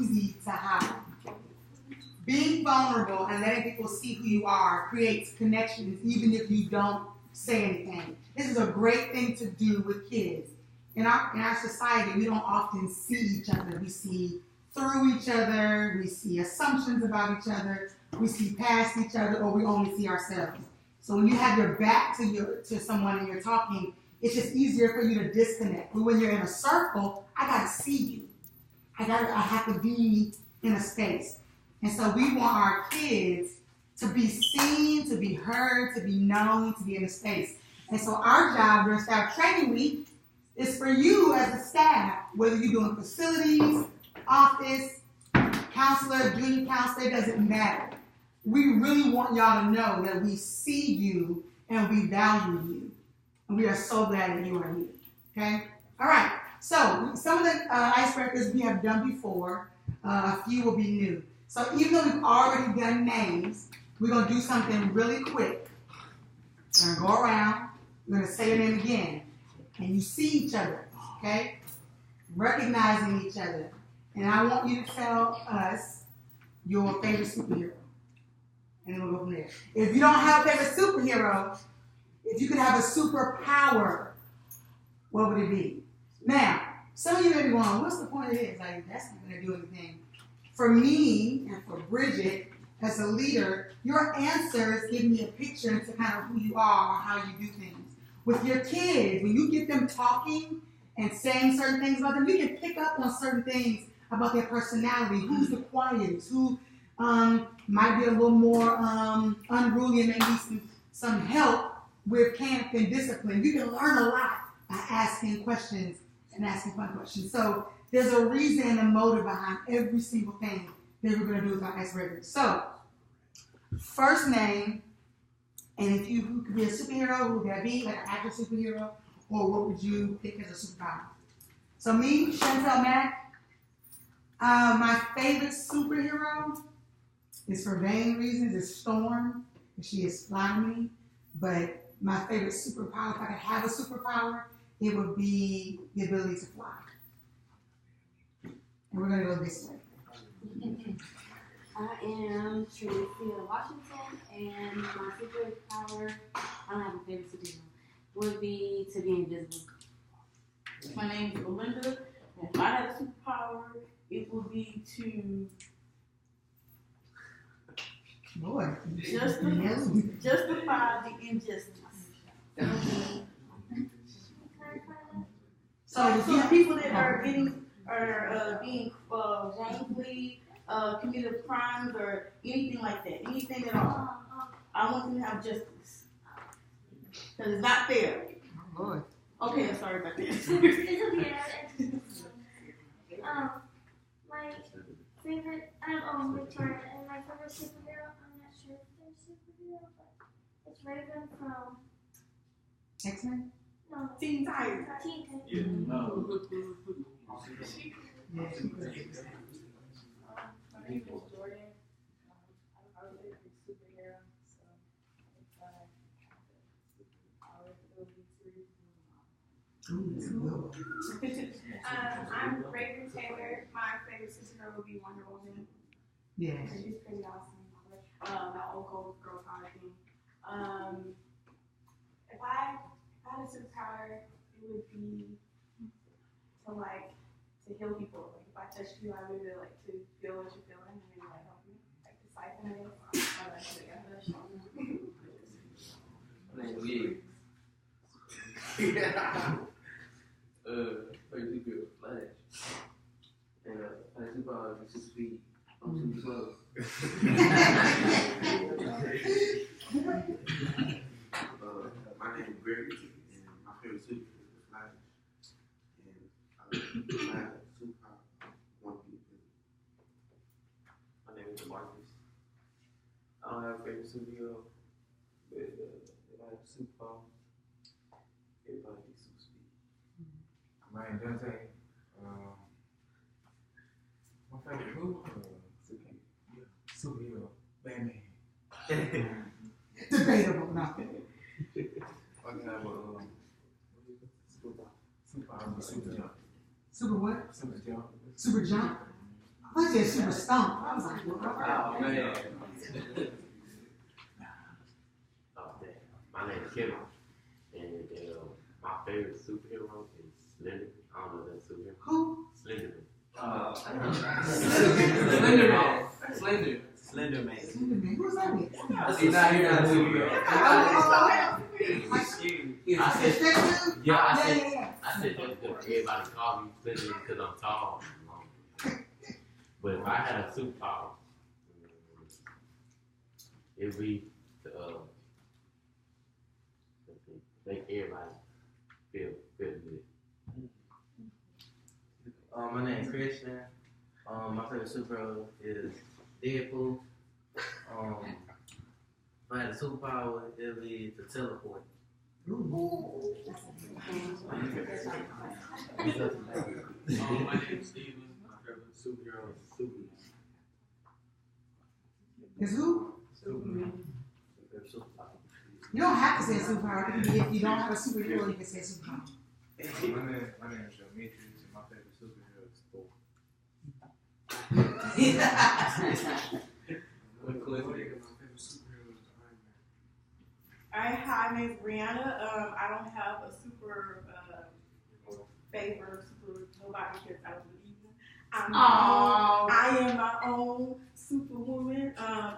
easy to hide. Being vulnerable and letting people see who you are creates connections even if you don't say anything. This is a great thing to do with kids. In our society, we don't often see each other. We see through each other, we see assumptions about each other, we see past each other, or we only see ourselves. So when you have your back to someone and you're talking, it's just easier for you to disconnect. But when you're in a circle, I gotta see you. I have to be in a space. And so we want our kids to be seen, to be heard, to be known, to be in a space. And so our job during Staff Training Week is for you as a staff, whether you're doing facilities, office, counselor, junior counselor, it doesn't matter. We really want y'all to know that we see you and we value you. And we are so glad that you are here. Okay? All right. So some of the icebreakers we have done before, a few will be new. So even though we've already done names, we're going to do something really quick. We're going to go around. We're going to say your name again. And you see each other, okay? Recognizing each other. And I want you to tell us your favorite superhero. And then we'll go from there. If you don't have a favorite superhero, if you could have a superpower, what would it be? Now, some of you may be going, what's the point of this? Like, that's not going to do anything. For me and for Bridget, as a leader, your answers give me a picture into kind of who you are or how you do things. With your kids, when you get them talking and saying certain things about them, you can pick up on certain things about their personality. Who's the quietest? Who might be a little more unruly and may need some help with camp and discipline. You can learn a lot by asking questions and asking fun questions. So there's a reason and a motive behind every single thing that we're going to do with our icebreakers. So, first name, and if you could be a superhero, who would that be? Like an active superhero? Or what would you pick as a superpower? So me, Chantel Mack, my favorite superhero is for vain reasons, is Storm. She is flying. But my favorite superpower, if I could have a superpower, it would be the ability to fly. And we're going to go this way. I am Tracia Washington, and my superpower, I don't have a favorite superhero, would be to be invisible. My name is Belinda, and if I had a superpower, it would be to justify the injustice. So the people that are being wrongfully committed crimes or anything like that, anything at all, I want them to have justice. Because it's not fair. Oh, Lord. Okay, I'm sorry about that. It's okay. My favorite, I'm Victoria, and my favorite superhero, I'm not sure if there's a superhero, but it's Raven from X-Men? No. Teen Titans. Teen Titans. Yeah. No. My name is Jordan. I'm a superhero, so if I have a superpower, it would be to I'm Raven Taylor. My favorite superhero would be Wonder Woman. Yeah. She's pretty awesome. My old girl power thing. If I had a superpower, it would be to heal people. Like if I touch you, I would to feel what you're feeling and maybe help you. Like to siphon it. My name is Lee. First superhero Flash. And I superpower is 6 feet. I'm super slow. My name is Gregory, and my favorite superhero is Flash. And I have a superpower. One people. My name is Marcus. I don't have a favorite superhero, but if I have a superpower, it'd probably be super speed. My name is Dante. My favorite who? Superhero. Batman. Debatable, nothing. I can have a superpower. Super jump. Super what? Super jump. Super jump? I said super stump. I was like, what? Oh, man. My name is Kevin, and my favorite superhero is Slender. I don't know that superhero. Who? Slenderman. Slender. Slenderman. Slenderman. Who's that with? He's not here in the movie. I said, Yeah. I said that because everybody call me Slender because I'm tall and long. But if I had a superpower, it'd be to make everybody feel good. My name is Christian. My favorite superhero is Deadpool. If I had a superpower, it would be to teleport. My name is Steven. My favorite superhero is Superman. Is who? Superman. You don't have to say superpower. If you don't have a superhero, you can say superpower. My name is Demetrius, and my favorite superhero is Thor. Alright, hi, my name is Brianna. I don't have a super favorite super nobody because I don't believe in. I am my own superwoman.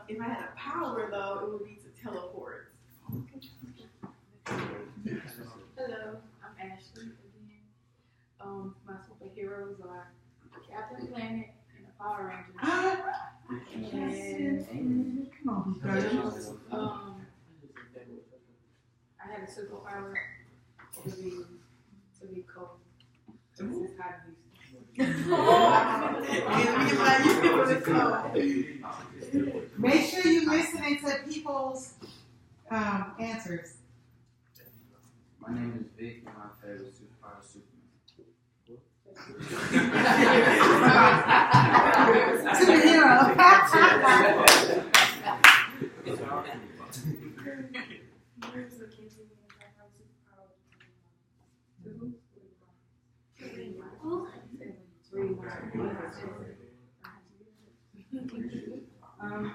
If I had a power though, it would be to teleport. Hello, I'm Ashley again. My superheroes are Captain Planet and the Power Rangers. Come on, guys. I had a superpower to be cold. It's hot in Houston. Make sure you listening to people's answers. My name is Vic, and my favorite superpower is Superhero.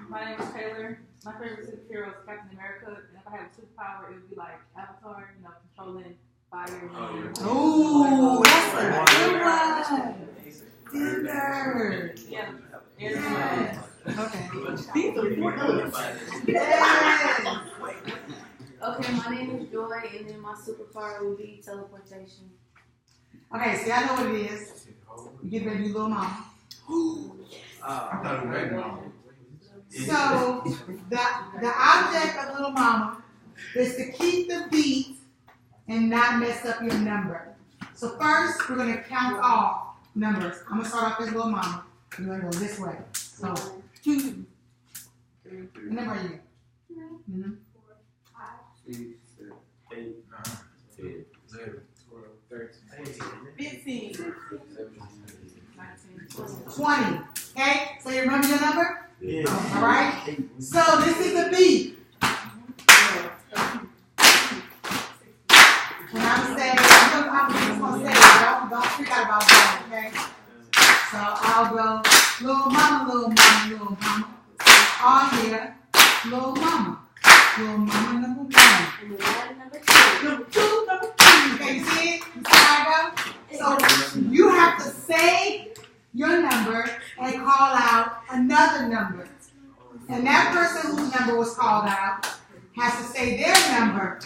My name is Taylor. My favorite superhero is Captain America, and if I had a superpower, it would be like Avatar, controlling fire. Oh, that's a good one. Dinner. Yeah. Yes. Okay. Okay, my name is Joy, and then my superpower would be teleportation. Okay, see, I know what it is. You get ready to do Little Mama. I thought it was Red Mama. So, the object of Little Mama is to keep the beat and not mess up your number. So first, we're going to count off numbers. I'm going to start off as Little Mama. We're going to go this way. So, what number are you? 6, 7, 8, 10, 11, 12, 13, 15. 20. Okay? So you remember your number? Yeah. All right? So this is the beat. When I'm saying, I'm just going to say it. Don't freak out about that, okay? So I'll go, little mama, little mama, little mama. All here, little mama. Little mama number 1. And then number 2. Number 2, number 3. Okay, you see it? You see how I go? So you have to say your number and call out another number. And that person whose number was called out has to say their number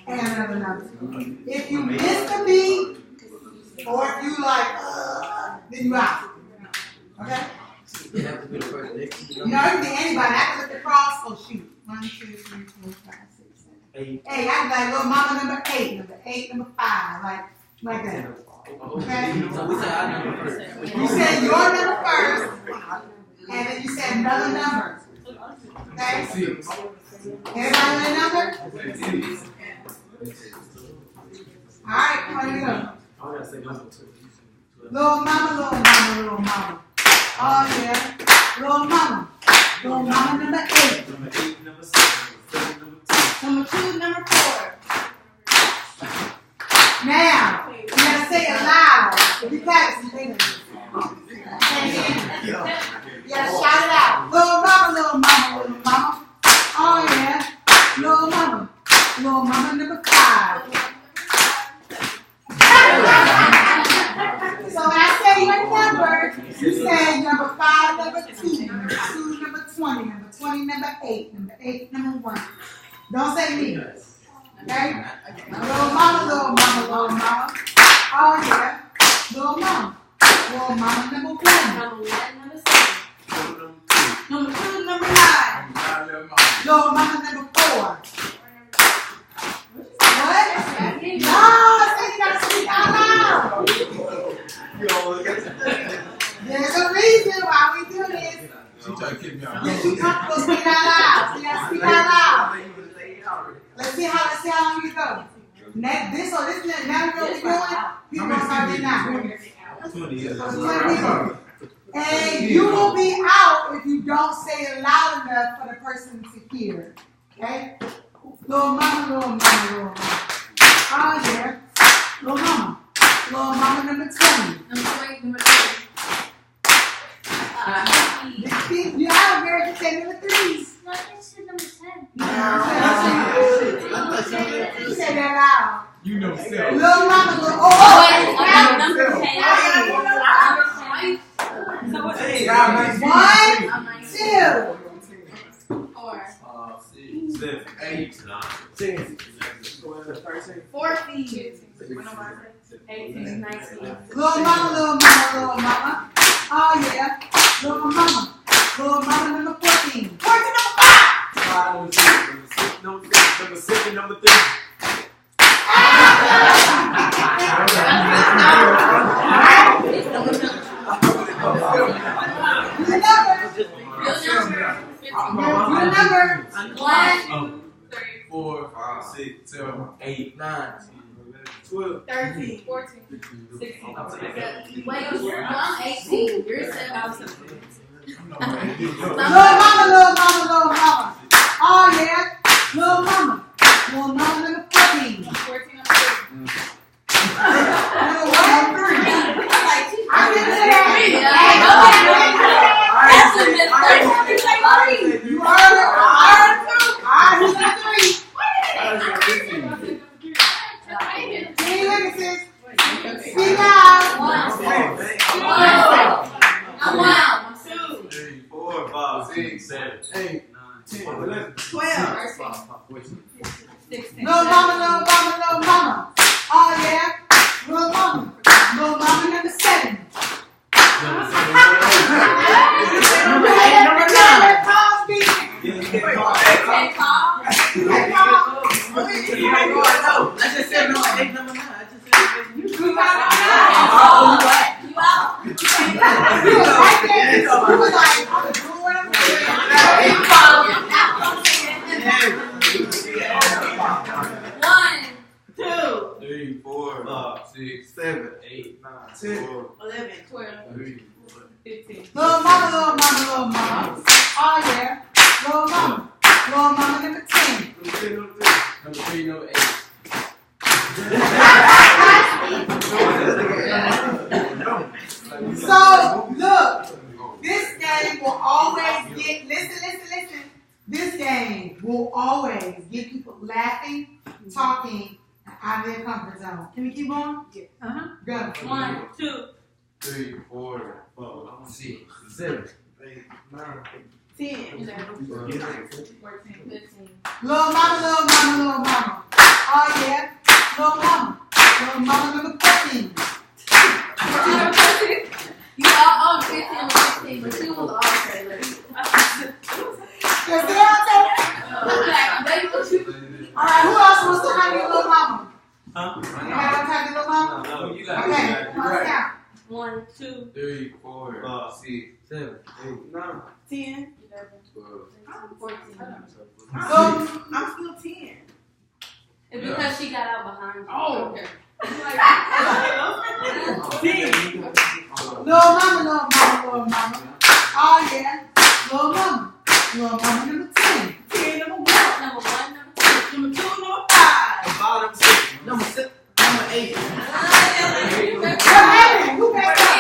and another number. If you miss the beat, or if you then you out. Okay? You have to be the first next. You know, it can be anybody. I can look across. Oh, shoot. 1, 2, 3, 4, 5, 6, 7, 8. Hey, I can be like little mama number 8, number 8, number 5, like that. Okay? So we say our number first. You said your number first, and then you said another number. Okay? Everybody know the number? All right, come on, here we go. Little mama, little mama, little mama. Oh, yeah. Little mama. Little mama number 8. Number 8, number 7, number 2. Number 2, number 4. Now, you gotta say it loud. If you practice, you say it. say number 5, number 2, number 2, number 20, number 20, number 8, number 8, number 1. Don't say me. Okay? Little mama, little mama, little mama. Oh yeah. Little mama. Little mama number 1. Number 1, number 7. Number 2, number 9. Little mama number 4. What? No, say you gotta speak out loud. There's a reason why we do this. She tried to kick me out. Get you comfortable speaking out loud. So you gotta speak out loud. Let's see how long you go. Now you know what we're doing. People gonna start getting out. 20 years. So 20 people. And you will be out if you don't say it loud enough for the person to hear. Okay? Little mama, little mama, little mama. Oh yeah. Little mama. Little mama number 20. Number 20, number 3. You have a very good say number 3. No, I said number 10. You say that loud. You know self. Little mama, little Number 10. One, 2, 4. 7, 8, 9, 10, 14. 18, 19. little mama, little mama, little mama. Oh yeah, little mama, little mama number 14. 14 number 5. 5, number 6, number 6, number 3. Your number. 1, 2, 3, 4, 5, 6, 7, 8, 9, 12. 13. 14, 16. Wait, I'm 18. You're 17. Little mama, little mama, little mama. Oh yeah, little mama, little mama number 14. 14, number 3. Number what? 3. I didn't say that. You heard it. I heard 3. Hey, look at this. Speak out. 2, 3, 4, 5, 6, 7, 8, 9, 10, 11, 12. 16. Little mama, little mama, little mama. Oh yeah, little mama number 7. Number 8, number 9. I just said number 8, number 9. I just said You got You out. You was like, I'm doing what I'm doing. 1, 2, 3, 4, 5, 6, 7, 8, 9, 10, 11, 12, 3, 15. Little mama, little mama, little mama. Oh yeah, little mama number 10. number 3, number 8. So look, this game will always get, listen. This game will always get people laughing, talking, and out of their comfort zone. Can we keep going? Uh-huh. Go. 1, 2, 3, 4, 5, 6, 7, 8, 9, 10. 11, 14, 15. Little mama, little mama, little mama. Oh yeah, little mama number 14. You all 15 and 16, but you was all trailer. Yes, they all take. All right, who else wants to have your little mama? Huh? You have to have your little mama? No, you got Okay, it. let's count. 1, 2, 3, 4, 6, 7, 8, 9, 10. 12. 14. So, I'm still 10. It's because she got out behind you. Oh, okay. 10. little mama, little mama. Oh yeah, little mama number 10. 10, number 1. Number 1, number 2. Number 2, number 5. Bottom 6. number 6, number 8. What happened? Who got that?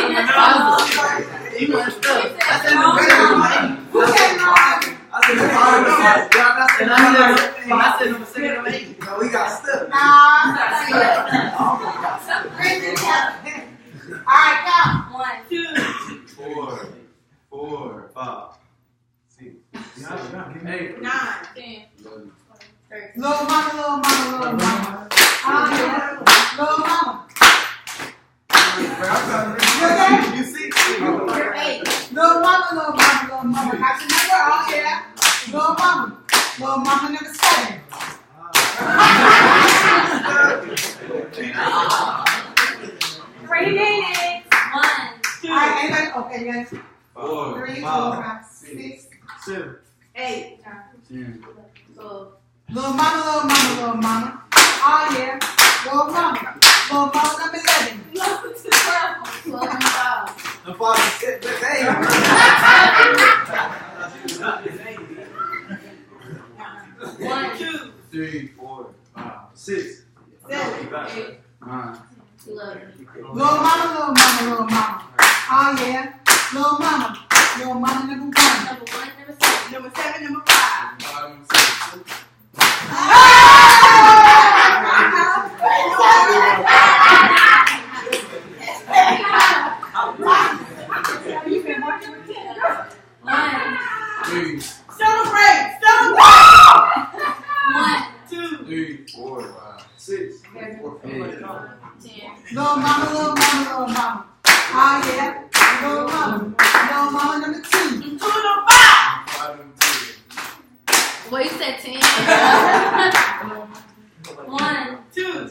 You want stuff. I said number 8, number 8. Who got that? I said number 6, number 8. No, we got stuff. Nah. All right, count. 1, 2, 4, 5, 6, 7, 8, 9, 10. 11, Little mama, little mama, little mama. Oh yeah, little mama. You see? You're 8. Little mama, little mama, little mama. Got your number? Oh yeah. Little mama number 7. 3 minutes. 1. Alright, anybody? Okay, yes. 4, 3, 4, 5, 5, 6. 7. 8. 10. Little mama. Oh yeah. Little mama number 11. The father said that. Hey. 1, 2, 3, 4, 5, 6, 7, 8. 9. 11. Little mama. Oh yeah. Little mama number 1. Number 1, number 7. number 7, number 5. 3, Celebrate! 1. 2, 3, 4, 5, 6, 10. Little mama. Oh yeah. Little mama number 2. 2, number 5. 5, 2. Well, you said 10. 1. 2,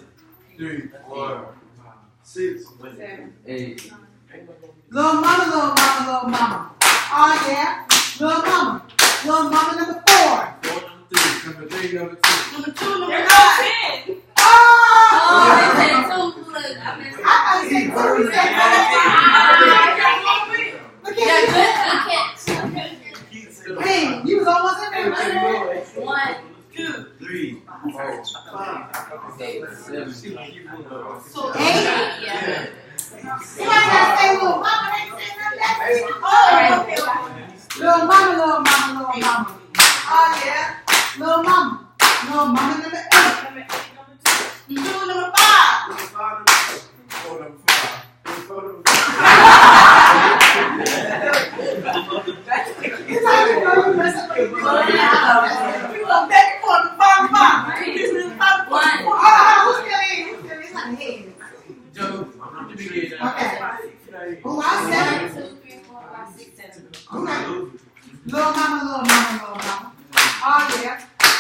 3, 4, 5, 6, 8. Little mama. Oh yeah. Little mama number 4. 4, number 3, number 2. number 2, number There's 5. no 10. Oh, they said 2. Look, I missed it. I said 2. He said 5. Look Yeah, at good catch. you. Hey, you was almost in there. 1. 2, 3, 4, 5, 6, 7, 8. Yeah. Somebody gotta say little mama. They ain't saying nothing. Oh, okay. Little mama. Oh yeah. Little mama number 8. 2, number 5. 4, number 5. 4, number 5. It's like you know you mess up. You go back and forth, 5, 5. 5, 1. Who's still in? It's like head. Joe, I'm going to be here. Okay. Who I 7? 2, 3, 4, 5, 6, 7. Okay. Little mama. Oh yeah.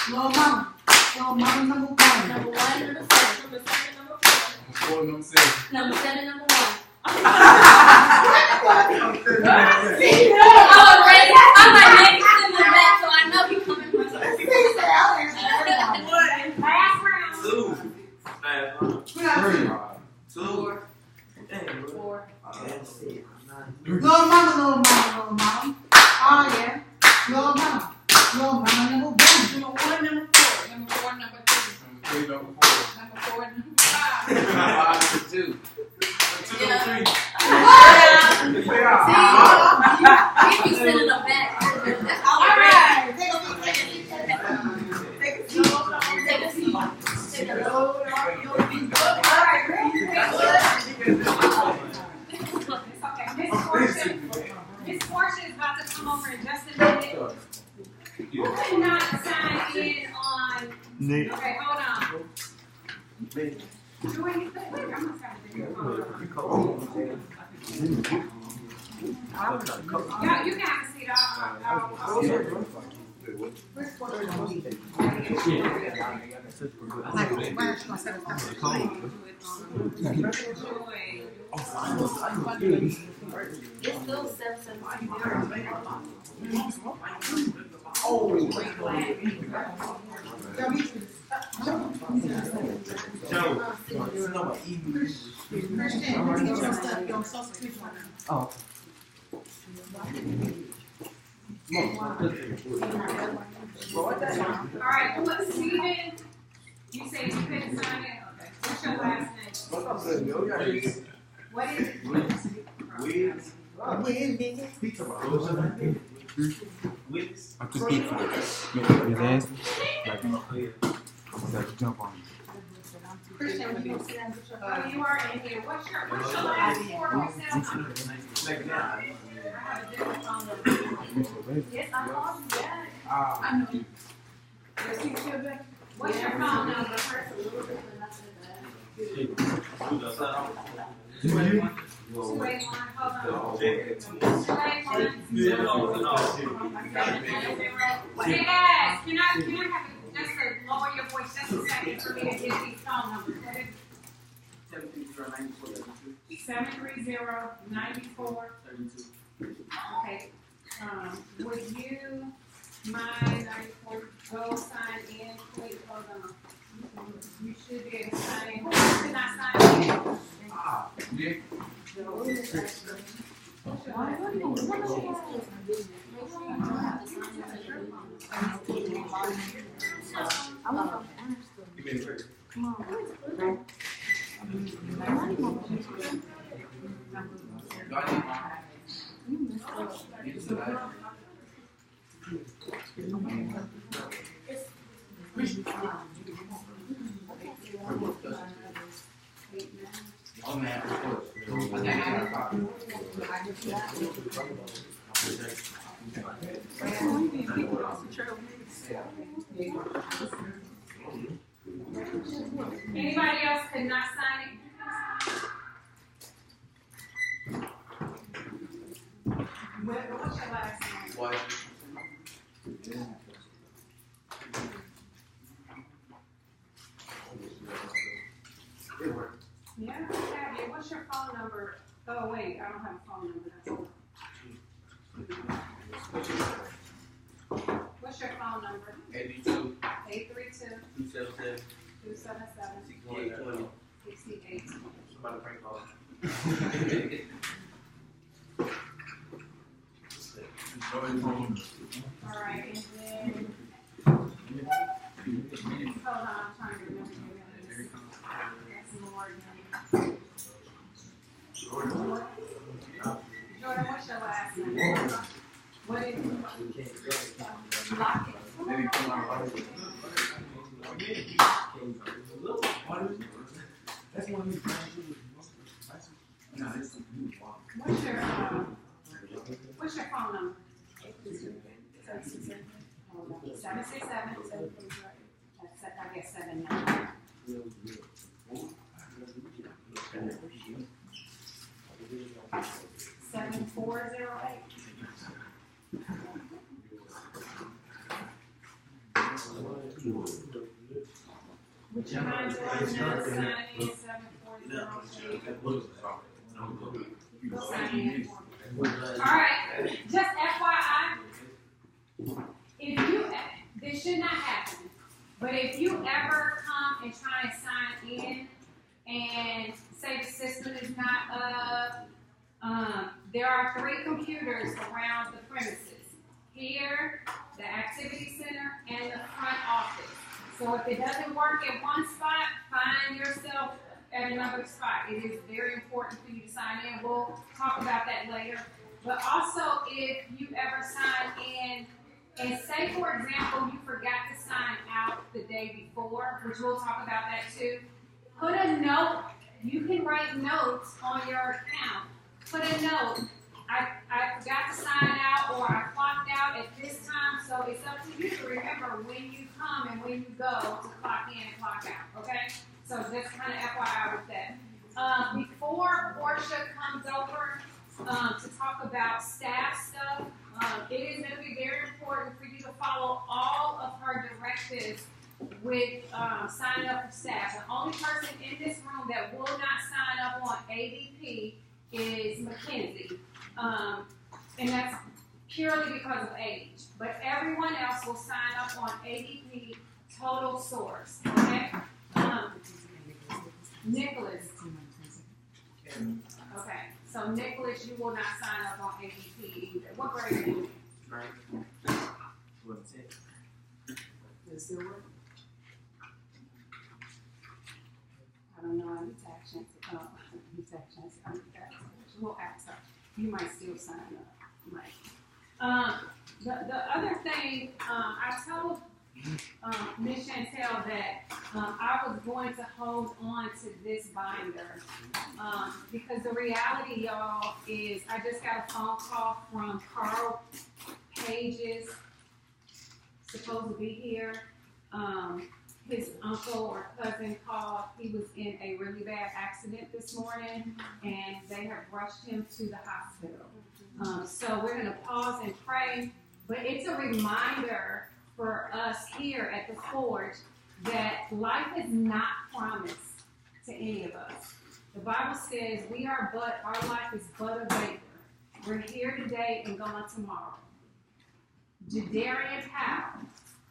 Little mama number 1. Number 1, number 7. Number 7, number 4. 4, number 7. Number 7, number 1. See, I'm like, maybe he's in the back, so I know he's coming from Last round. 2. Last round. 2. 4. Dang, bro. 4. Little mama. Oh yeah. Little mama number 1. Number 1, number 4. Number 4, number 3. Number 3, number 4. Number 4, number 5. 5, number 2. 2, number 3. He be sitting in the back. That's all All right. right. Take a seat. Take a seat. Take a seat. Take a It's okay. Miss Portia is about to come over in just a minute. Who did not sign in on? Okay, hold on. Do anything? Wait, I'm not signing in. Yeah, you can have a seat. I'll It's still 7:75. Oh. Alright, what, Steven? You say you couldn't sign it? Okay. What's your last name? What is it? I just get his ass. Like, jump on him. Christian, you are in here. What's your last four? I have a different phone number. Yes, I called you back. I know. Let's keep it back. What's your phone number? Hurts a little bit, but not so bad. 281, hold on. 281. Hey guys, can I have you just to lower your voice just a second for me to get these phone numbers? What is 730-94. Okay. Would you mind, go sign in, please, hold on. You should be able to sign in. Who should not sign in? Oh man, of course. Anybody else could not sign it? What's your last name? What? Yeah, I have you. What's your phone number? Oh, wait, I don't have a phone number. That's all. What's your phone number? 82 832 277 277 6820. 68. Somebody prank call. All right, and then hold on, I'm trying to remember your name. That's more than Jordan, what's your last name? What is it? Lock it. That's one of these What's your phone number? 767. I guess 79. 7408. Would you mind doing that? Sign in 7408. Alright, just FYI, this should not happen, but if you ever come and try and sign in and say the system is not up, there are 3 computers around the premises. Here, the activity center, and the front office. So if it doesn't work at one spot, find yourself at another spot. It is very important for you to sign in. We'll talk about that later. But also, if you ever sign in, and say, for example, you forgot to sign out the day before, which we'll talk about that too, put a note. You can write notes on your account. Put a note. I forgot to sign out, or I clocked out at this time, so it's up to you to remember when you come and when you go to clock in and clock out, okay? So just kind of FYI with that. Before Portia comes over to talk about staff stuff, it is going to be very important for you to follow all of her directives with signing up for staff. The only person in this room that will not sign up on ADP is Mackenzie. And that's purely because of age. But everyone else will sign up on ADP Total Source. Okay? Nicholas. Okay. So Nicholas, you will not sign up on ADP either. What grade are you in? Does it still work? I don't know. I need to have a chance to come. We'll ask her. You might still sign up. You might. The other thing, I told Ms. Chantel that I was going to hold on to this binder because the reality, y'all, is I just got a phone call from Carl Pages supposed to be here. His uncle or cousin called. He was in a really bad accident this morning, and they have rushed him to the hospital. So we're going to pause and pray, but it's a reminder for us here at the Forge that life is not promised to any of us. The Bible says our life is but a vapor. We're here today and gone tomorrow. Jadarian Powell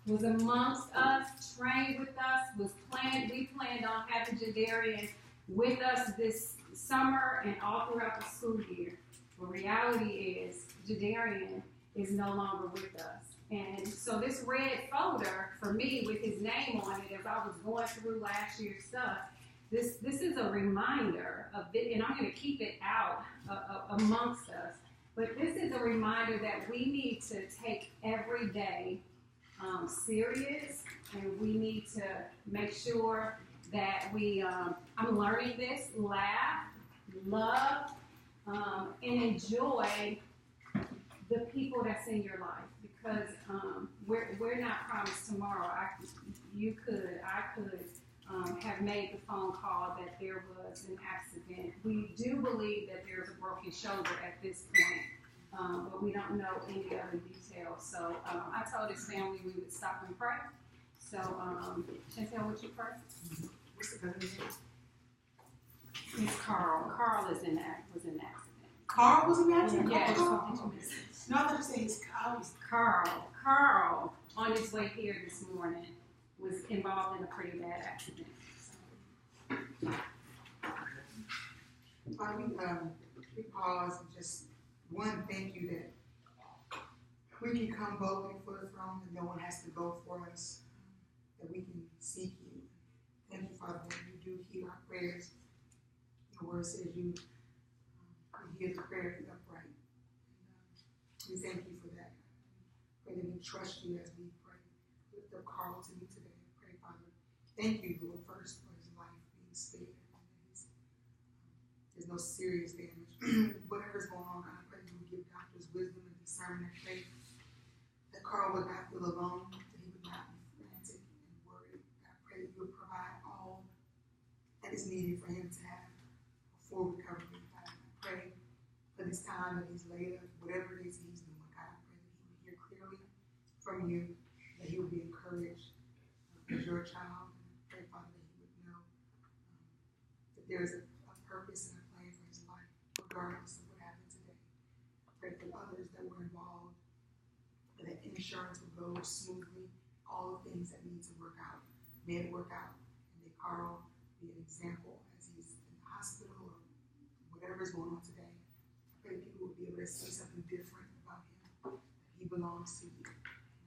was amongst us, trained with us, we planned on having Jadarian with us this summer and all throughout the school year. The reality is Jadarian is no longer with us. And so this red folder for me with his name on it as I was going through last year's stuff, this is a reminder of it, and I'm going to keep it out amongst us. But this is a reminder that we need to take every day serious, and we need to make sure that I'm learning this, laugh, love, and enjoy the people that's in your life, because we're not promised tomorrow. I could have made the phone call that there was an accident. We do believe that there's a broken shoulder at this point, but we don't know any other details. So I told his family we would stop and pray. So Chantel, would you pray? What's the cousin's name? It's Carl. Carl was in the accident. Carl was in the accident? Yeah. Carl? No, I thought you said it's Carl. Carl, on his way here this morning, was involved in a pretty bad accident. We pause and just thank you that we can come boldly before the throne and no one has to go for us, that we can seek you. Thank you, Father, that you do hear our prayers. Your word says you hear the prayer of the upright. We thank you for that. Pray that we trust you as we pray. Lift up Carl to you today. Pray, Father. Thank you, Lord, first for his life being spared. There's no serious damage. Whatever's going on, God, I pray that you would give doctors wisdom and discernment. Pray that Carl would not feel alone, that he would not be frantic and worried. I pray that you would provide all that is needed for him to have a full recovery. God, I pray for this time that he's laid up, whatever it is he's doing. God, I pray that he would hear clearly from you, that he would be encouraged as your child. And I pray, Father, that he would know that there is a purpose and a plan for his life, regardless of what happened today. I pray for others that were involved, that insurance would go smoothly, all the things that need to work out, may it work out, and may Carl be an example as he's in the hospital or whatever is going on today. I pray that people will be able to see something different about him, that he belongs to you. And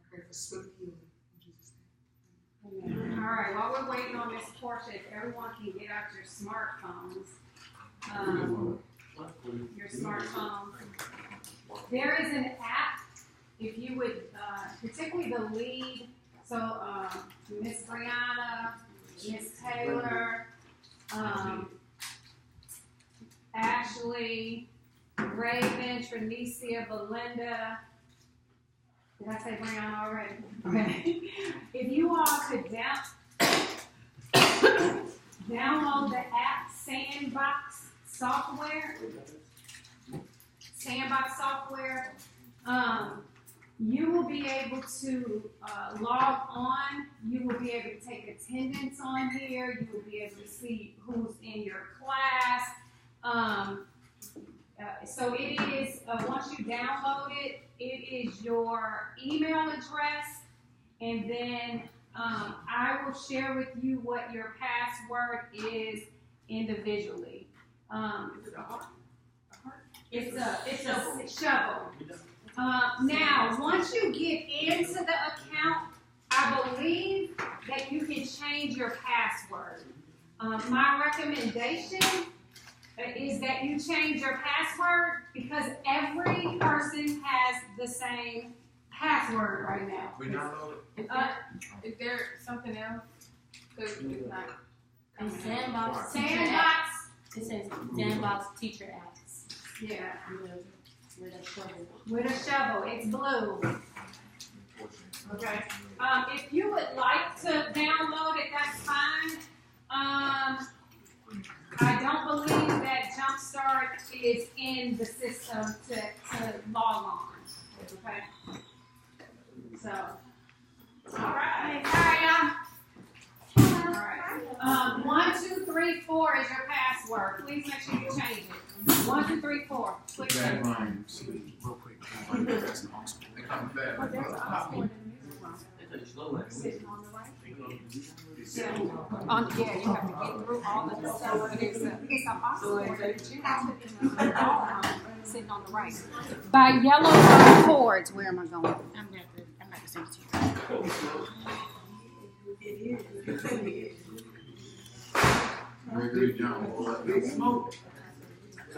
I pray for swift healing in Jesus' name. Amen. All right, while we're waiting on this portion, if everyone can get out your smartphones. Your smartphone. There is an app, if you would, particularly the lead, so Miss Brianna, Miss Taylor, Ashley, Raven, Trinicia, Belinda. Did I say Brianna already? Okay. If you all could download the app Sandbox software, you will be able to log on. You will be able to take attendance on here. You will be able to see who's in your class. So it is, once you download it, it is your email address, and then I will share with you what your password is individually. It's a shovel. Now, once you get into the account, I believe that you can change your password. My recommendation is that you change your password because every person has the same password right now. We download it. Is there something else? Because it's not. And Sandbox. Sandbox. It says Sandbox Teacher Apps. Yeah. With a shovel. With a shovel. It's blue. Okay. If you would like to download it, that's fine. I don't believe that Jumpstart is in the system to log on. Okay. So, all right. All right. 1, 2, 3, 4 is your password. Please make sure you change it. 1, 2, 3, 4. Click it. Real quick. Sitting on the right. Yeah, you have to get through all of the stuff. It's a oscillator that you have to sitting on the right. By yellow cords. Where am I going? I'm going to send it to you. Gregory Jones. Smoke.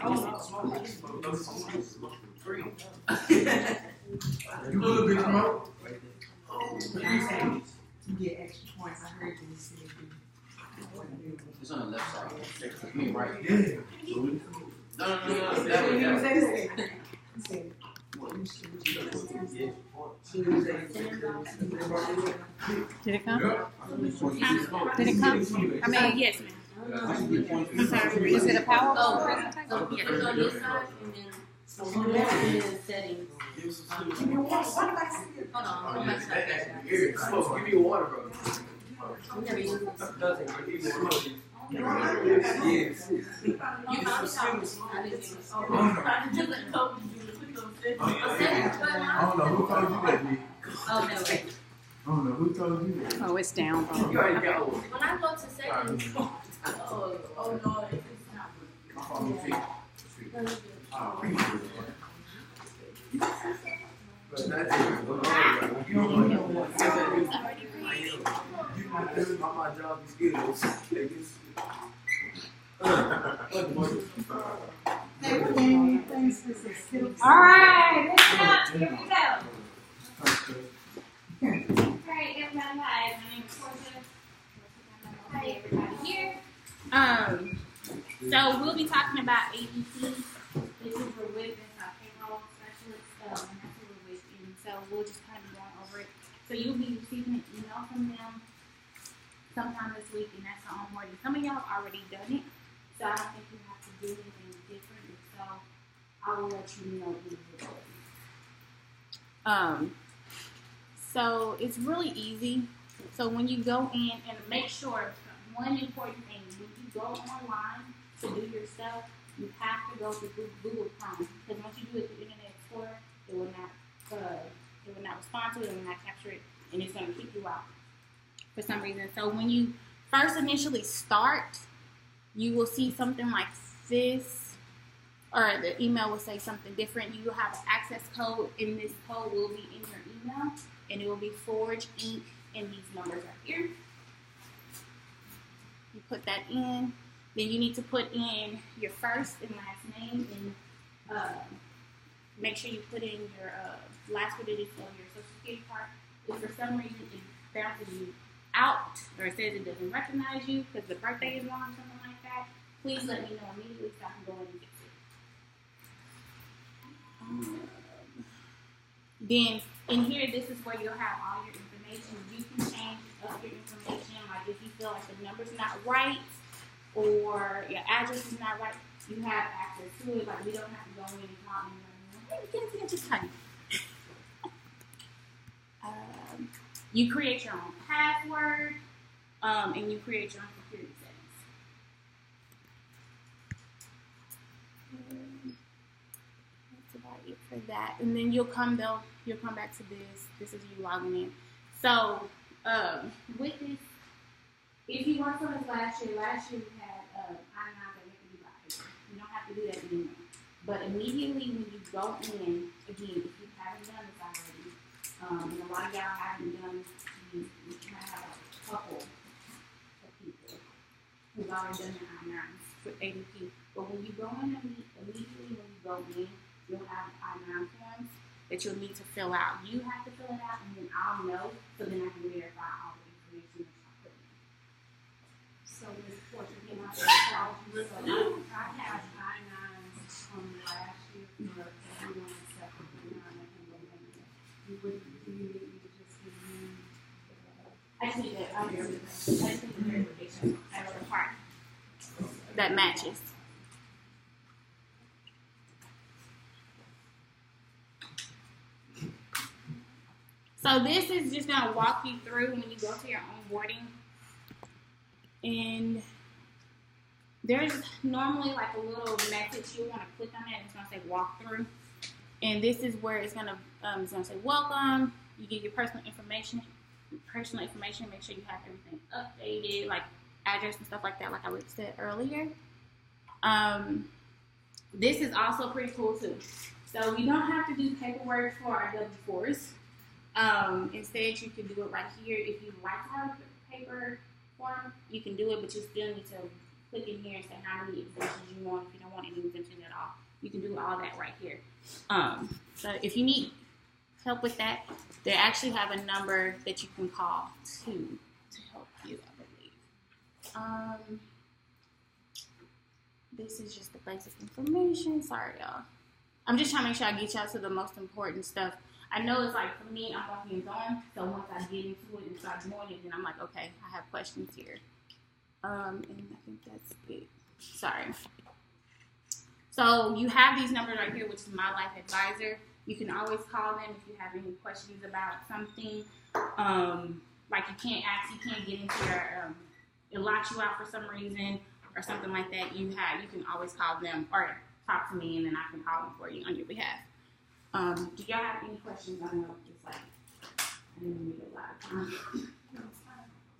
You little bit smoke. You get extra points. I heard you say It's on the left side. I mean, right. Yeah. No. Did it come? Did it come? I mean, yes, ma'am. I'm sorry. Is it a power? So it's on this side and then settings. give me water. Hold on. Go back to that. Give me water, bro. I'm never using this. Yes. You found it. I didn't use it. I just told you to put those settings. I don't know who told you that, Nick. Oh, no, wait. I don't know who told you that. Oh, it's down. You already got one. When I go to settings, Oh no, it's not. But that's it. You know what? My job is skills. All right, listen up. Here we go. Alright, everybody, hi. My name is Portia. Hi, everybody here. So we'll be talking about ADP. This is we're with our payroll specialist, and that's who we're with. And so we'll just kind of be going over it. So you'll be receiving an email from them sometime this week, and that's the onboarding. Some of y'all have already done it, so I don't think you have to do anything different. So I will let you know when you're ready. So it's really easy. So when you go in and make sure, one important thing, when you go online to do your stuff, you have to go to Google Chrome, because once you do it through Internet Explorer, it will not respond to it, it will not capture it, and it's going to kick you out for some reason. So when you first initially start, you will see something like this, or the email will say something different. You will have an access code, and this code will be in your email, and it will be Forge Inc. and these numbers right here. You put that in. Then you need to put in your first and last name, and make sure you put in your last four digits of your social security card. If for some reason it bounces you out, or it says it doesn't recognize you because the birthday is wrong or something like that, please let me know immediately so I can go in and fix it. Then in here, this is where you'll have all your information. You can change up your information, like if you feel like the number's not right or your address is not right, you have access to it. Like we don't have to go in and call anyone. Hey, you can just type. You create your own password, and you create your own security settings. That's about it for that. And then you'll come back to this. This is you logging in. So with this, if you worked on this last year we had I-9 that we had to do by paper. You don't have to do that anymore. But immediately when you go in, again, if you haven't done this already, and a lot of y'all haven't done, you might have a couple of people who've already done their I-9s with ADP. But when you go in, immediately when you go in, you'll have I-9 forms that you'll need to fill out. You have to fill it out, and then I'll know, so then I can verify all the information that y'all put in. So Ms. Portia, I have I-9s from last year for everyone You would, do you need me to just give you? I just need the verification. I have a part that matches. So this is just gonna walk you through when you go to your onboarding, and there's normally like a little message you want to click on it. It's gonna say walkthrough, and this is where it's gonna say welcome. You give your personal information. Make sure you have everything updated, like address and stuff like that, like I said earlier. This is also pretty cool too. So you don't have to do paperwork for our W-4s. Instead, you can do it right here. If you like to have a paper form, you can do it, but you still need to click in here and say how many exemptions you want. If you don't want any exemptions at all, you can do all that right here. So if you need help with that, they actually have a number that you can call to help you, I believe. This is just the basic information. Sorry, y'all. I'm just trying to make sure I get y'all to the most important stuff. I know it's like, for me, I'm walking on, so once I get into it and start doing it, then I'm like, okay, I have questions here. And I think that's it. Sorry. So you have these numbers right here, which is My Life Advisor. You can always call them if you have any questions about something. Like you can't get into your, it locks you out for some reason or something like that. You can always call them or talk to me, and then I can call them for you on your behalf. Do y'all have any questions? I don't know, just like, I didn't read a lot of time.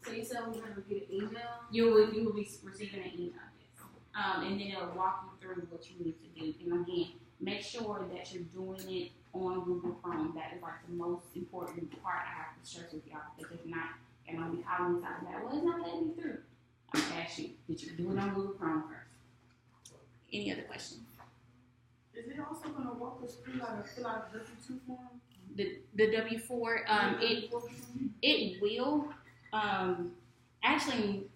So you said we're gonna get an email? You will be receiving an email, yes. And then it'll walk you through what you need to do. And again, make sure that you're doing it on Google Chrome. That is like the most important part I have to stress with y'all, because if not, you're gonna be calling me talking about, well, it's not letting me through. I'm gonna ask you, did you do it on Google Chrome first? Any other questions? Is it also going to walk us through how to fill out a W-2 form? The W-4, it will. Actually,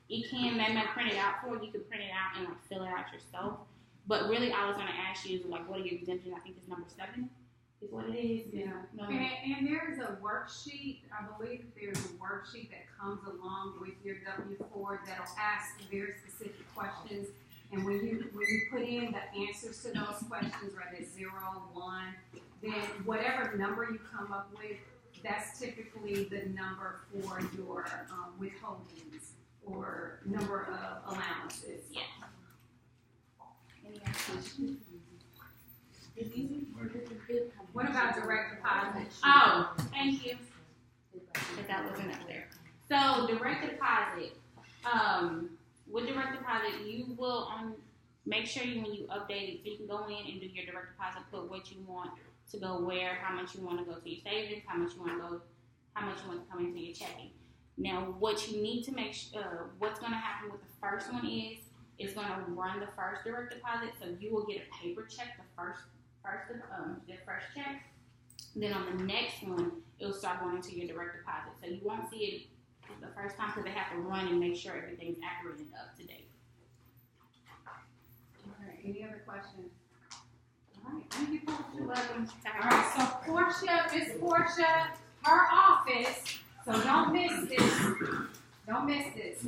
it can. They might print it out for you. You can print it out and like fill it out yourself. But really, I was going to ask you is like, what are your exemptions? I think it's number 7. Is what it is. Yeah. No. And there's a worksheet. I believe there's a worksheet that comes along with your W-4 that'll ask very specific questions. And when you put in the answers to those questions, whether it's 0, 1, then whatever number you come up with, that's typically the number for your withholdings or number of allowances. Yeah. Any other questions? It's easy. What about direct deposit? Oh, thank you. Because that wasn't up there. So direct deposit. With direct deposit, you will make sure when you update it, so you can go in and do your direct deposit, put what you want to go where, how much you want to go to your savings, how much you want to come into your checking. Now, what you need to make sure, what's going to happen with the first one is, it's going to run the first direct deposit, so you will get a paper check the first check. Then on the next one, it'll start going into your direct deposit. So you won't see it the first time because they have to run and make sure everything's accurate and up to date. Okay, any other questions? All right, thank you, Portia. You're welcome. All right, so Miss Portia, her office, so don't miss this. Don't miss this.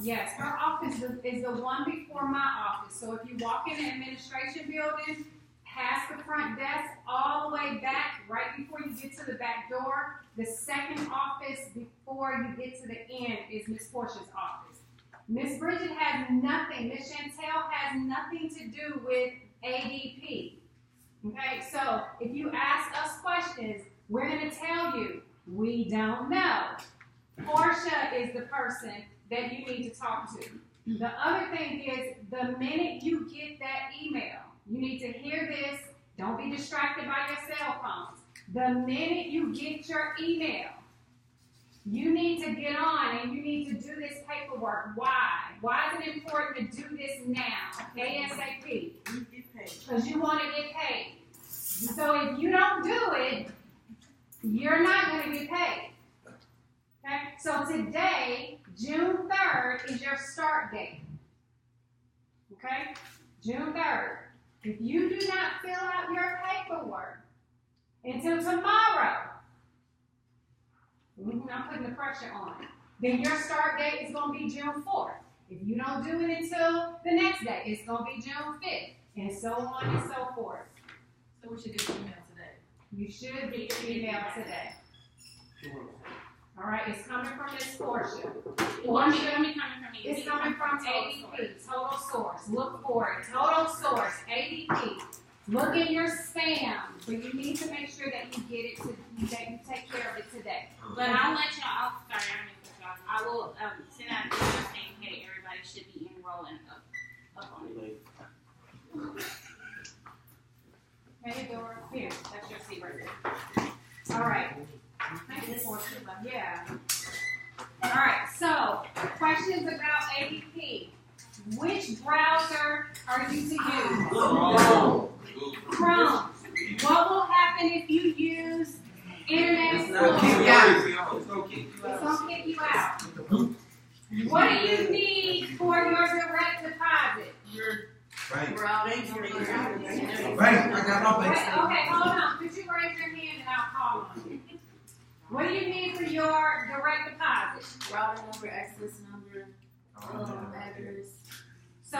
Yes, her office is the one before my office. So if you walk in the administration building, past the front desk, all the way back, right before you get to the back door, the second office before you get to the end is Miss Portia's office. Miss Bridget has nothing, Miss Chantel has nothing to do with ADP. Okay, so if you ask us questions, we're going to tell you, we don't know. Portia is the person that you need to talk to. The other thing is, the minute you get that email, you need to hear this. Don't be distracted by your cell phones. The minute you get your email, you need to get on and you need to do this paperwork. Why? Why is it important to do this now? ASAP. Because you want to get paid. So if you don't do it, you're not going to get paid. Okay? So today, June 3rd is your start date. Okay? June 3rd. If you do not fill out your paperwork until tomorrow, I'm putting the pressure on, then your start date is going to be June 4th. If you don't do it until the next day, it's going to be June 5th, and so on and so forth. So we should get an email today. You should be emailed today. All right, it's coming from Miss Portia. It's coming from ADP, Total Source. Look for it. Total Source, ADP. Look in your spam, but you need to make sure that you get it that you take care of it today. But I'll let y'all. Sorry, I didn't cut y'all. I will send out the saying, hey, everybody should be enrolling up on it. Hey, Dora. Here, that's your seat right there. All right. Yeah. All right. So, questions about ADP. Which browser are you to use? Chrome. What will happen if you use Internet Explorer? It's going to kick you out. What do you need for your direct deposit? Bank. We're all in here. Bank. I got my bank. Okay, hold on. Could you raise your hand and I'll call on you? What do you need for your direct deposit? Routing number, access number, address. So,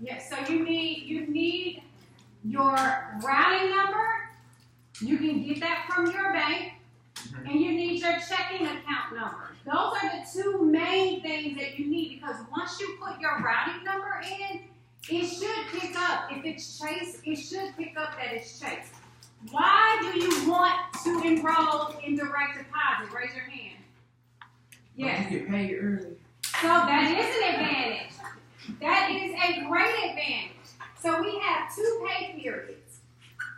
yeah, so you need your routing number. You can get that from your bank, and you need your checking account number. Those are the two main things that you need, because once you put your routing number in, it should pick up. If it's Chase, it should pick up that it's Chase. Why do you want to enroll in direct deposit? Raise your hand. Yes. You get paid early. So that is an advantage. That is a great advantage. So we have 2 pay periods.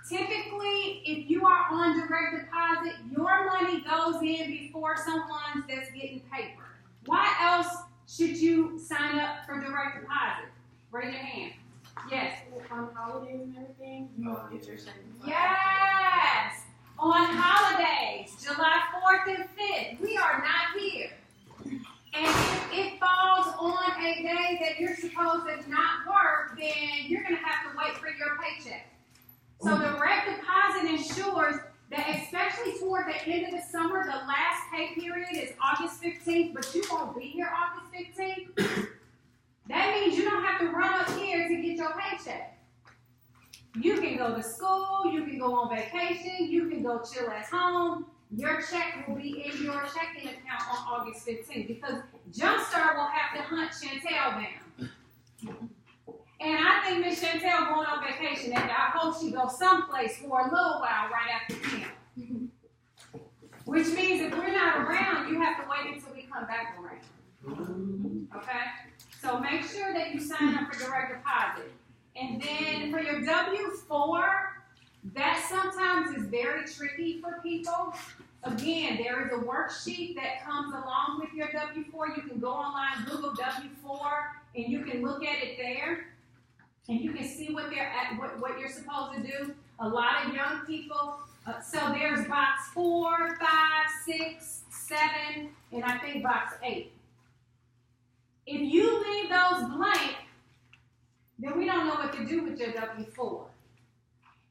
Typically, if you are on direct deposit, your money goes in before someone that's getting paper. Why else should you sign up for direct deposit? Raise your hand. Yes. On holidays and everything, you want to get your second. Yes. On holidays, July 4th and 5th, we are not here. And if it falls on a day that you're supposed to not work, then you're going to have to wait for your paycheck. So direct deposit ensures that, especially toward the end of the summer, the last pay period is August 15th, but you won't be here August 15th. That means you don't have to run up here to get your paycheck. You can go to school, you can go on vacation, you can go chill at home. Your check will be in your checking account on August 15th, because Jumpstart will have to hunt Chantel down. And I think Miss Chantel going on vacation, and I hope she goes someplace for a little while right after camp. Which means if we're not around, you have to wait until we come back around. Okay? So make sure that you sign up for direct deposit. And then for your W-4, that sometimes is very tricky for people. Again, there is a worksheet that comes along with your W-4. You can go online, Google W-4, and you can look at it there. And you can see what they're at, what you're supposed to do. A lot of young people. So there's box 4, 5, 6, 7, and I think box 8. If you leave those blank, then we don't know what to do with your W-4.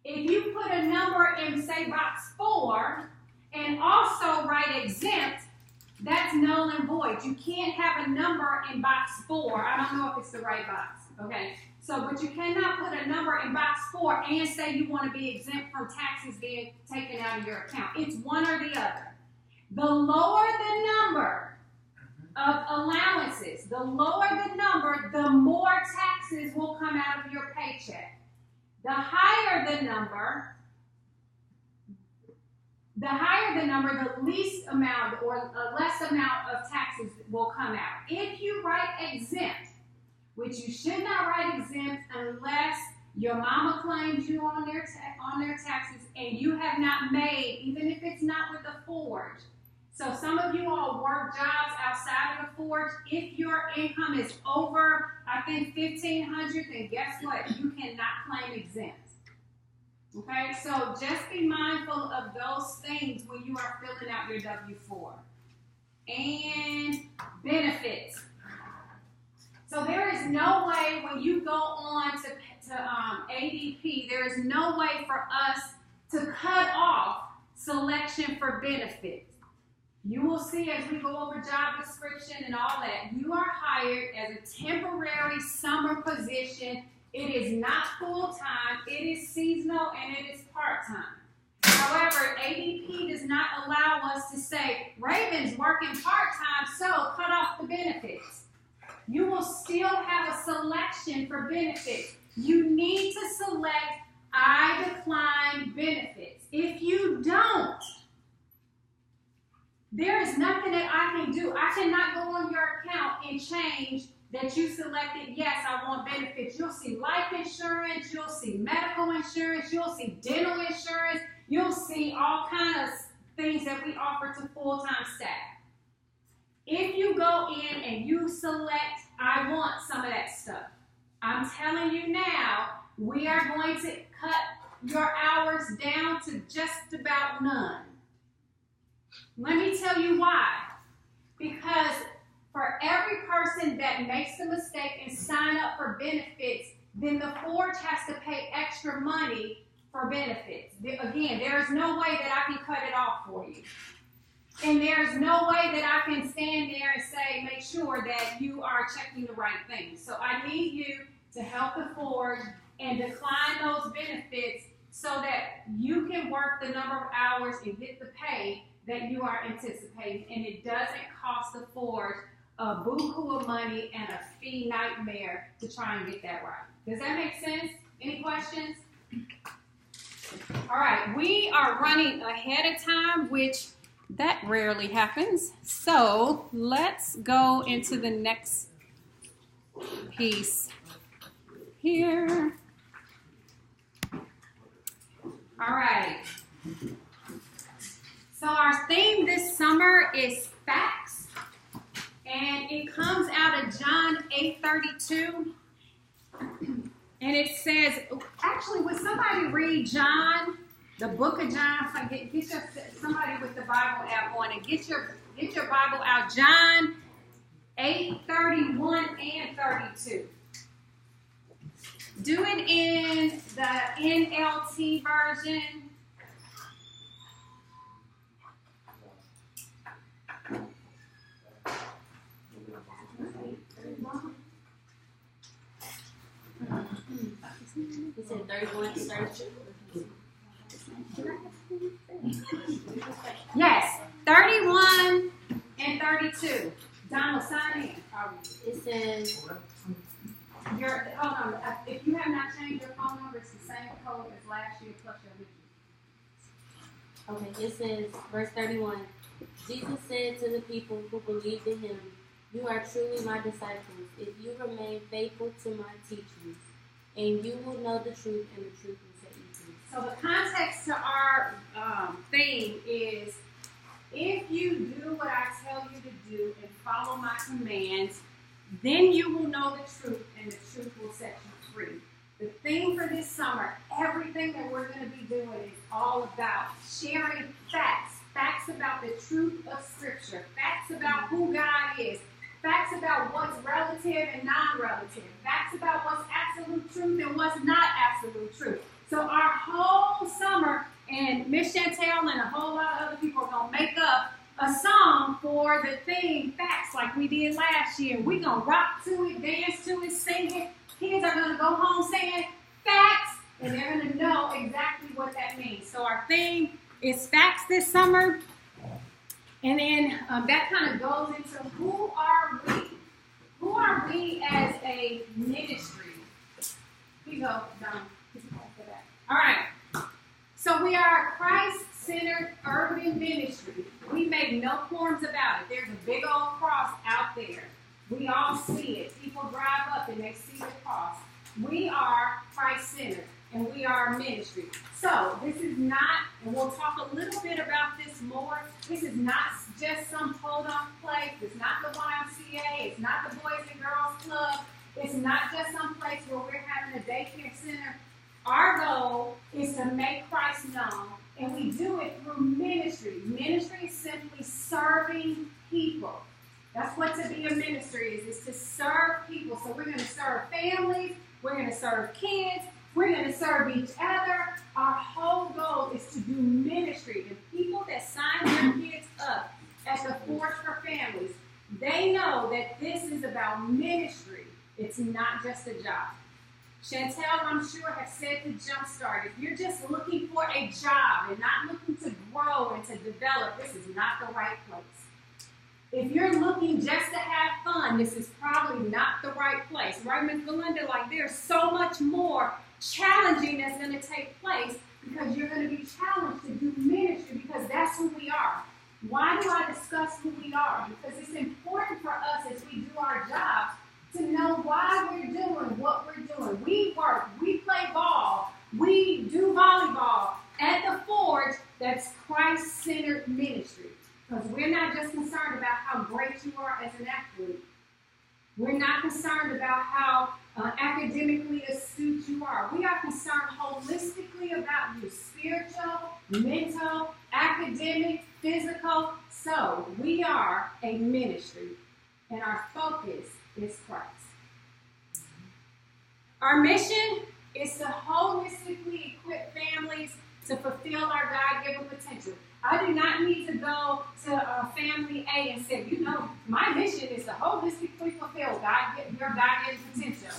If you put a number in, say, box 4, and also write exempt, that's null and void. You can't have a number in box 4. I don't know if it's the right box, okay? So, but you cannot put a number in box 4 and say you want to be exempt from taxes being taken out of your account. It's one or the other. The lower the number of allowances, the lower the number, the more taxes will come out of your paycheck. The higher the number, the least amount or a less amount of taxes will come out. If you write exempt, which you should not write exempt unless your mama claims you on their taxes and you have not made, even if it's not with the forge. So some of you all work jobs outside of the forge. If your income is over, I think $1,500, then guess what? You cannot claim exempt. Okay, so just be mindful of those things when you are filling out your W-4. And benefits. So there is no way when you go on to ADP, there is no way for us to cut off selection for benefits. You will see as we go over job description and all that, you are hired as a temporary summer position. It is not full-time, it is seasonal, and it is part-time. However, ADP does not allow us to say, Raven's working part-time, so cut off the benefits. You will still have a selection for benefits. You need to select I decline benefits. If you don't, there is nothing that I can do. I cannot go on your account and change that you selected, yes, I want benefits. You'll see life insurance, you'll see medical insurance, you'll see dental insurance, you'll see all kinds of things that we offer to full-time staff. If you go in and you select, I want some of that stuff, I'm telling you now, we are going to cut your hours down to just about none. Let me tell you why. Because for every person that makes the mistake and sign up for benefits, then the forge has to pay extra money for benefits. Again, there's no way that I can cut it off for you. And there's no way that I can stand there and say, make sure that you are checking the right things. So I need you to help the forge and decline those benefits so that you can work the number of hours and get the pay that you are anticipating. And it doesn't cost the forge a buku of money and a fee nightmare to try and get that right. Does that make sense? Any questions? All right, we are running ahead of time, which that rarely happens. So let's go into the next piece here. All right. So our theme this summer is facts, and it comes out of John 8:32, and it says, actually, would somebody read John, the book of John? Get somebody with the Bible app on, and get your Bible out. John 8:31 and 32. Do it in the NLT version. You said 31 to 32? Yes, 31 and 32. Donald, sign in. It says, hold on. If you have not changed your phone number, it's the same code as last year plus your digits. okay, it says, verse 31, Jesus said to the people who believed in him, you are truly my disciples if you remain faithful to my teachings, and you will know the truth, and the truth will set you free. So the context to our theme is, if you do what I tell you to do and follow my commands, then you will know the truth, and the truth will set you free. The theme for this summer, everything that we're going to be doing is all about sharing facts. Facts about the truth of Scripture. Facts about who God is. Facts about what's relative and non-relative. Facts about what's absolute truth and what's not absolute truth. So our whole summer, and Miss Chantel and a whole lot of other people are going to make up a song for the theme, facts, like we did last year. We're going to rock to it, dance to it, sing it. Kids are going to go home saying facts, and they're going to know exactly what that means. So our theme is facts this summer. And then that kind of goes into who are we? Who are we as a ministry? Here you go, Don. All right. So we are a Christ-centered urban ministry. We make no qualms about it. There's a big old cross out there. We all see it. People drive up and they see the cross. We are Christ-centered, and we are a ministry. So this is not, and we'll talk a little bit about this more, this is not just some hold-on place. It's not the YMCA. It's not the Boys and Girls Club. It's not just some place where we're having a daycare center. Our goal is to make Christ known, and we do it through ministry. Ministry is simply serving people. That's what to be a ministry is to serve people. So we're going to serve families. We're going to serve kids. We're going to serve each other. Our whole goal is ministry, and people that sign their kids up at the Forge for Families, they know that this is about ministry. It's not just a job. Chantel, I'm sure, has said to Jumpstart, if you're just looking for a job and not looking to grow and to develop, this is not the right place. If you're looking just to have fun, this is probably not the right place. Right, Ms. Belinda? Like, there's so much more challenging that's going to take place because you're going to be challenged to do ministry because that's who we are. Why do I discuss who we are? Because it's important for us as we do our jobs to know why we're doing what we're doing. We work, we play ball, we do volleyball at the Forge. That's Christ-centered ministry. Because we're not just concerned about how great you are as an athlete. We're not concerned about how academically astute you are. We are concerned holistically about you, spiritual, mental, academic, physical. So we are a ministry, and our focus is Christ. Our mission is to holistically equip families to fulfill our God-given potential. I do not need to go to family A and say, you know, my mission is to holistically fulfill your God-given potential.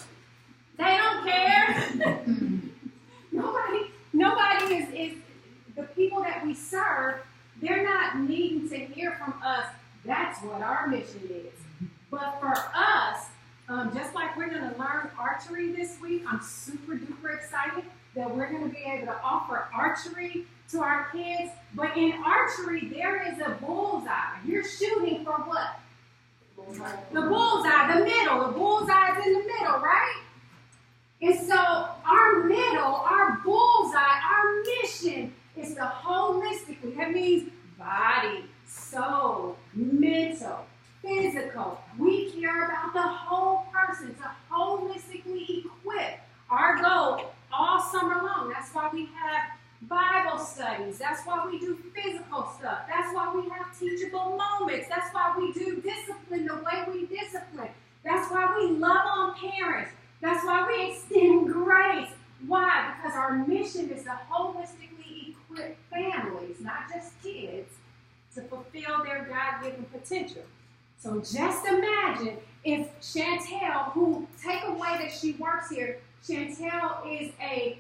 They don't care. Nobody is the people that we serve, they're not needing to hear from us, that's what our mission is. But for us, just like we're going to learn archery this week, I'm super duper excited that we're going to be able to offer archery to our kids. But in archery, there is a bullseye. You're shooting for what? The bullseye, the middle. The bullseye is in the middle, right? And so our bullseye, our mission is to holistically, that means body, soul, mental, physical. We care about the whole person, to holistically equip. Our goal all summer long, that's why we have Bible studies. That's why we do physical stuff. That's why we have teachable moments. That's why we do discipline the way we discipline. That's why we love on parents. That's why we extend grace. Why? Because our mission is to holistically equip families, not just kids, to fulfill their God-given potential. So just imagine if Chantel, who take away that she works here, Chantel is a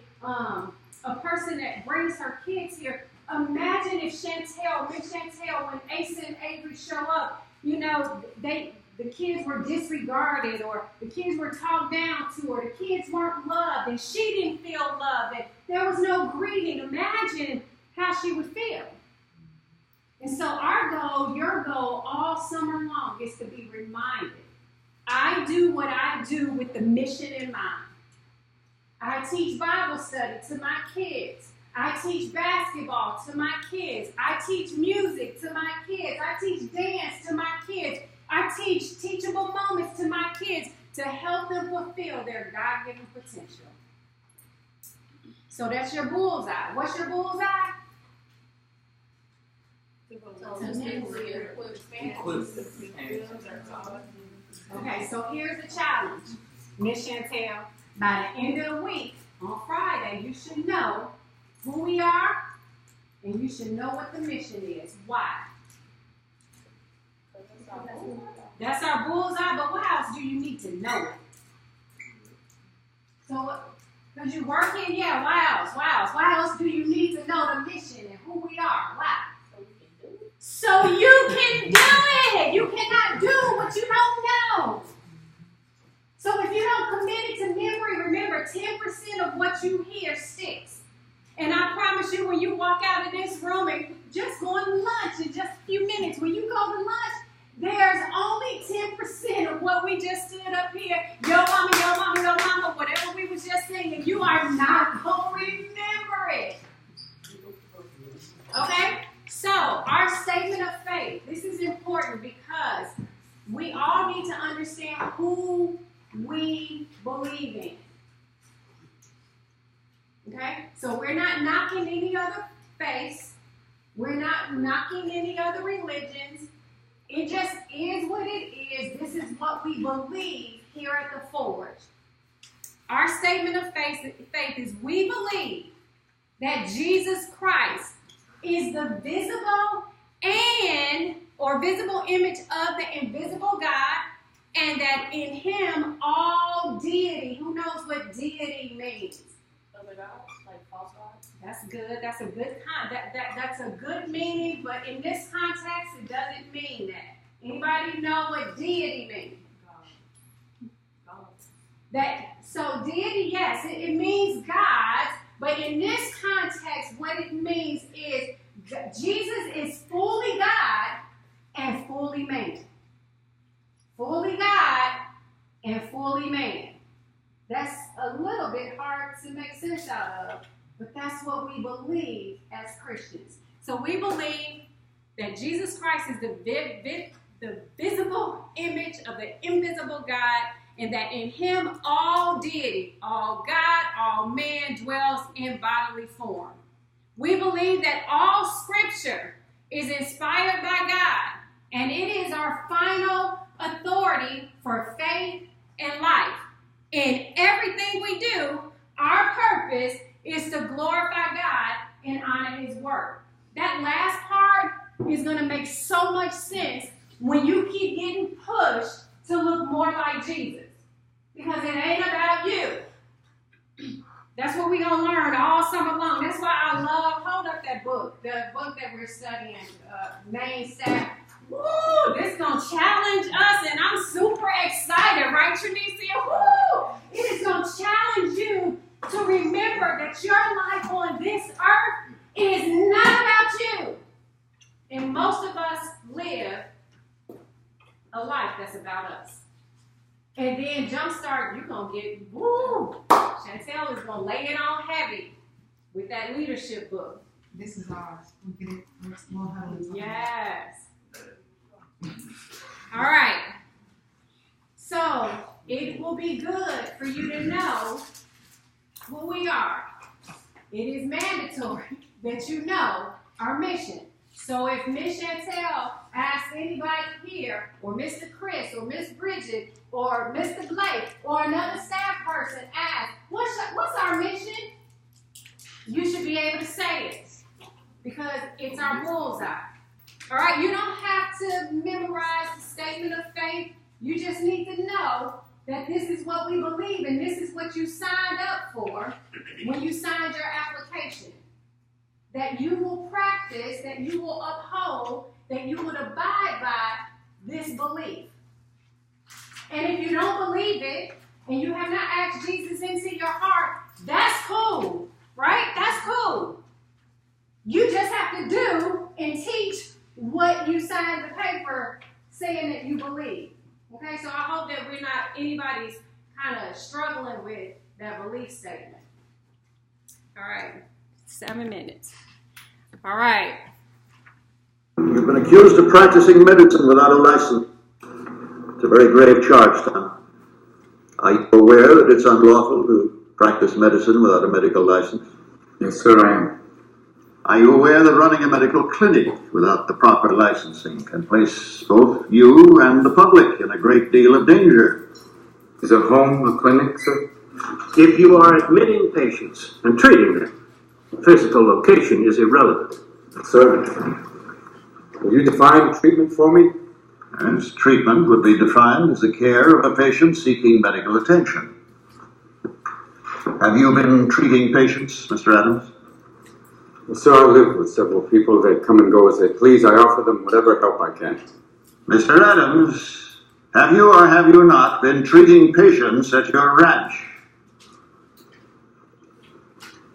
person that brings her kids here. Imagine if when Asa and Avery show up, you know, the kids were disregarded, or the kids were talked down to, or the kids weren't loved, and she didn't feel loved, and there was no greeting. Imagine how she would feel. And so our goal, your goal, all summer long is to be reminded. I do what I do with the mission in mind. I teach Bible study to my kids. I teach basketball to my kids. I teach music to my kids. I teach dance to my kids. I teach teachable moments to my kids to help them fulfill their God-given potential. So that's your bullseye. What's your bullseye? Okay, so here's the challenge. Miss Chantel, by the end of the week, on Friday, you should know who we are, and you should know what the mission is. Why? That's our bullseye, but what else do you need to know it? So, because you're working, yeah, why else? Why else do you need to know the mission and who we are? Why? So you can do it. You cannot do what you don't know. So if you don't commit it to memory, remember 10% of what you hear sticks. And I promise you, when you walk out of this room and just going to lunch in just a few minutes, when you go to lunch, there's only 10% of what we just stood up here, yo mama, whatever we was just singing, you are not going to remember it. Okay? So, our statement of faith, this is important because we all need to understand who we believe in. Okay? So, we're not knocking any other faiths. We're not knocking any other religions. It just is what it is. This is what we believe here at the Forge. Our statement of faith is we believe that Jesus Christ is the visible or visible image of the invisible God, and that in him all deity. Who knows what deity means? Other gods, like false gods. That's good. That's a good that's a good meaning, but in this context, it doesn't mean that. Anybody know what deity means? So deity, yes, it means God, but in this context, what it means is Jesus is fully God and fully man. Fully God and fully man. That's a little bit hard to make sense out of, but that's what we believe as Christians. So we believe that Jesus Christ is the visible image of the invisible God, and that in him all deity, all God, all man dwells in bodily form. We believe that all scripture is inspired by God, and it is our final authority for faith and life. In everything we do, our purpose is to glorify God and honor his word. That last part is going to make so much sense when you keep getting pushed to look more like Jesus. Because it ain't about you. That's what we're going to learn all summer long. That's why I love, hold up that book, the book that we're studying, Main Staff. Woo, this is going to challenge us, and I'm super excited, right, Trinicia? Woo! It is going to challenge you to remember that your life on this earth is not about you. And most of us live a life that's about us. And then Jumpstart, you're going to get, woo! Chantel is going to lay it on heavy with that leadership book. This is ours. We'll get it. We'll have it. Yes. All right. So, it will be good for you to know who we are. It is mandatory that you know our mission. So if Miss Chantel asks anybody here, or Mr. Chris, or Miss Bridget, or Mr. Blake, or another staff person asks, what's our mission? You should be able to say it, because it's our bullseye. All right, you don't have to memorize the statement of faith. You just need to know that this is what we believe, and this is what you signed up for when you signed your application. That you will practice, that you will uphold, that you would abide by this belief. And if you don't believe it, and you have not asked Jesus into your heart, that's cool, right? That's cool. You just have to do and teach what you signed the paper saying that you believe. Okay, so I hope that anybody's kind of struggling with that belief statement. All right, 7 minutes. All right. You've been accused of practicing medicine without a license. It's a very grave charge, Tom. Are you aware that it's unlawful to practice medicine without a medical license? Yes, sir, I am. Are you aware that running a medical clinic without the proper licensing can place both you and the public in a great deal of danger? Is a home a clinic, sir? If you are admitting patients and treating them, physical location is irrelevant. Sir, will you define treatment for me? Yes, treatment would be defined as the care of a patient seeking medical attention. Have you been treating patients, Mr. Adams? Well, sir, I live with several people. They come and go as they please. I offer them whatever help I can. Mr. Adams, have you or have you not been treating patients at your ranch?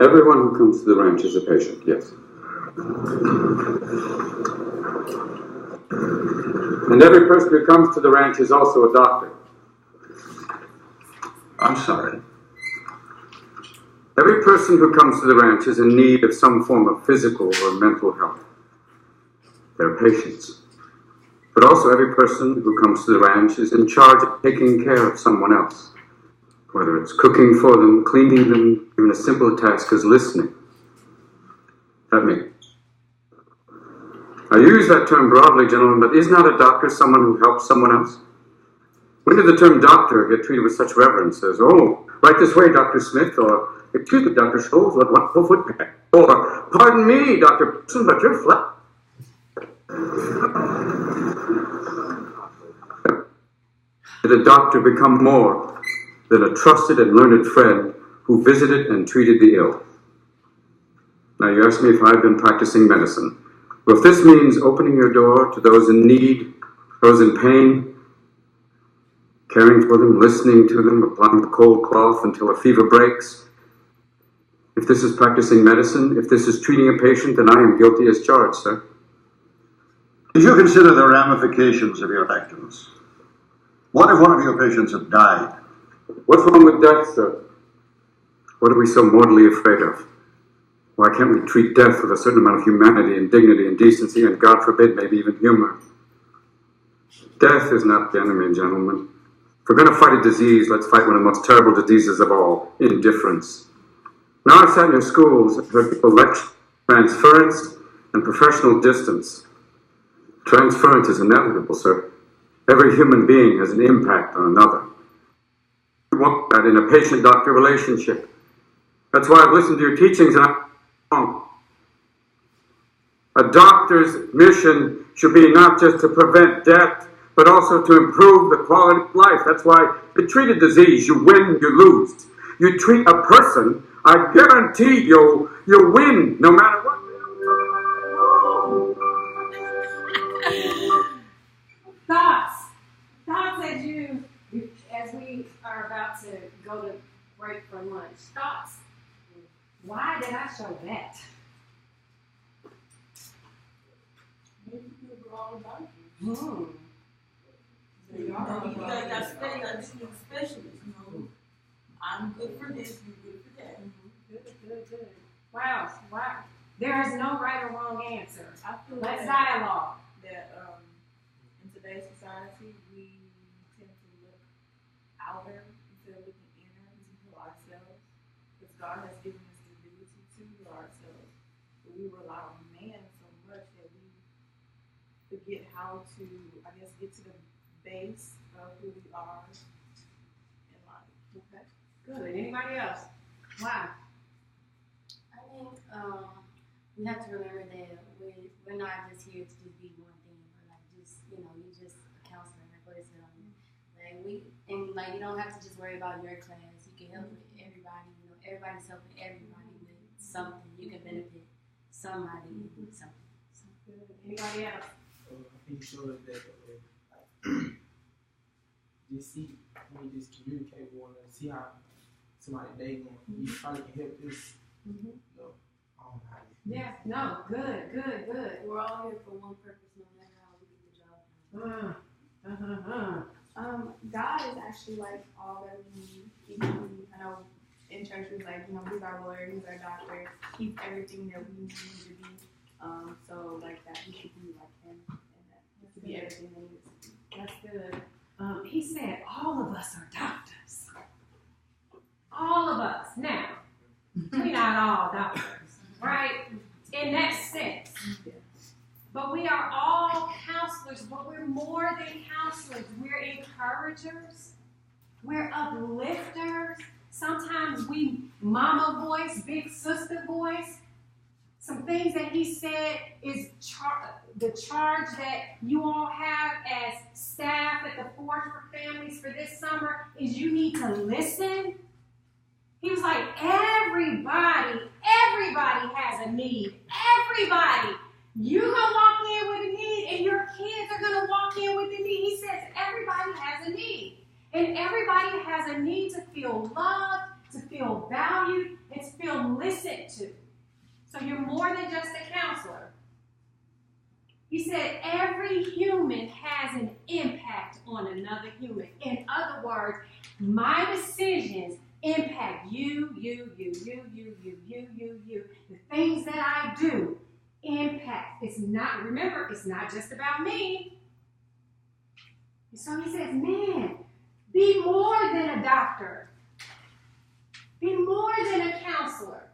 Everyone who comes to the ranch is a patient, yes. And every person who comes to the ranch is also a doctor. I'm sorry. Every person who comes to the ranch is in need of some form of physical or mental health. They're patients. But also every person who comes to the ranch is in charge of taking care of someone else. Whether it's cooking for them, cleaning them, even a simple task as listening. That me. I use that term broadly, gentlemen, but is not a doctor someone who helps someone else? When did the term doctor get treated with such reverence as, oh, right this way, Dr. Smith, or excuse me, Dr. Scholes, what foot pad? Or Pardon me, Dr. Person, but you're flat. Did a doctor become more than a trusted and learned friend who visited and treated the ill? Now, you ask me if I've been practicing medicine. Well, if this means opening your door to those in need, those in pain, caring for them, listening to them, applying the cold cloth until a fever breaks, if this is practicing medicine, if this is treating a patient, then I am guilty as charged, sir. Did you consider the ramifications of your actions? What if one of your patients had died? What's wrong with death, sir? What are we so mortally afraid of? Why can't we treat death with a certain amount of humanity and dignity and decency and, God forbid, maybe even humor? Death is not the enemy, gentlemen. If we're going to fight a disease, let's fight one of the most terrible diseases of all, indifference. Now, I've sat in your schools and heard people lecture transference and professional distance. Transference is inevitable, sir. Every human being has an impact on another. We want that in a patient-doctor relationship. That's why I've listened to your teachings and I'm wrong. A doctor's mission should be not just to prevent death, but also to improve the quality of life. That's why you treat a disease, you win, you lose. You treat a person, I guarantee you'll win no matter what. Thoughts as we are about to go to break for lunch. Thoughts. Why did I show that? Maybe we're all about you. You got specialists, you know. I'm good for this, you're good for that. Good. Wow. There is no right or wrong answer. Let's that, dialogue. That in today's society, we tend to look outer instead of looking inner into ourselves. Because God has given us the ability to heal ourselves. But we rely on man so much that we forget how to, I guess, get to the base of who we are in life. Okay. Good. Anybody else? Wow. I think we have to remember that we're not just here to just be one thing, or like just, you're just a counselor, like what is it on you? Like you don't have to just worry about your class. You can help with everybody. Everybody's helping everybody with something. You can benefit somebody with something. So. Anybody else? I think it shows that just see when you just communicate with one another, see how somebody day going. You probably can help this. Yeah, no, good. We're all here for one purpose, no matter how we do the job. God is actually like all that we need. I know in church we're like, he's our lawyer, he's our doctor, he's everything that we need him to be. So like that, we should be like him, and that to be everything that he is to be. That's good. He said all of us are doctors. All of us. Now, we're not all doctors, right? In that sense. But we are all counselors, but we're more than counselors. We're encouragers. We're uplifters. Sometimes we mama voice, big sister voice. Some things that he said is the charge that you all have as staff at the Forge for Families for this summer is you need to listen. He was like, everybody has a need. Everybody. You're going to walk in with a need, and your kids are going to walk in with a need. He says everybody has a need. And everybody has a need to feel loved, to feel valued, and to feel listened to. So you're more than just a counselor. He said every human has an impact on another human. In other words, my decisions impact you. The things that I do impact. It's not just about me. And so he says, man, be more than a doctor. Be more than a counselor.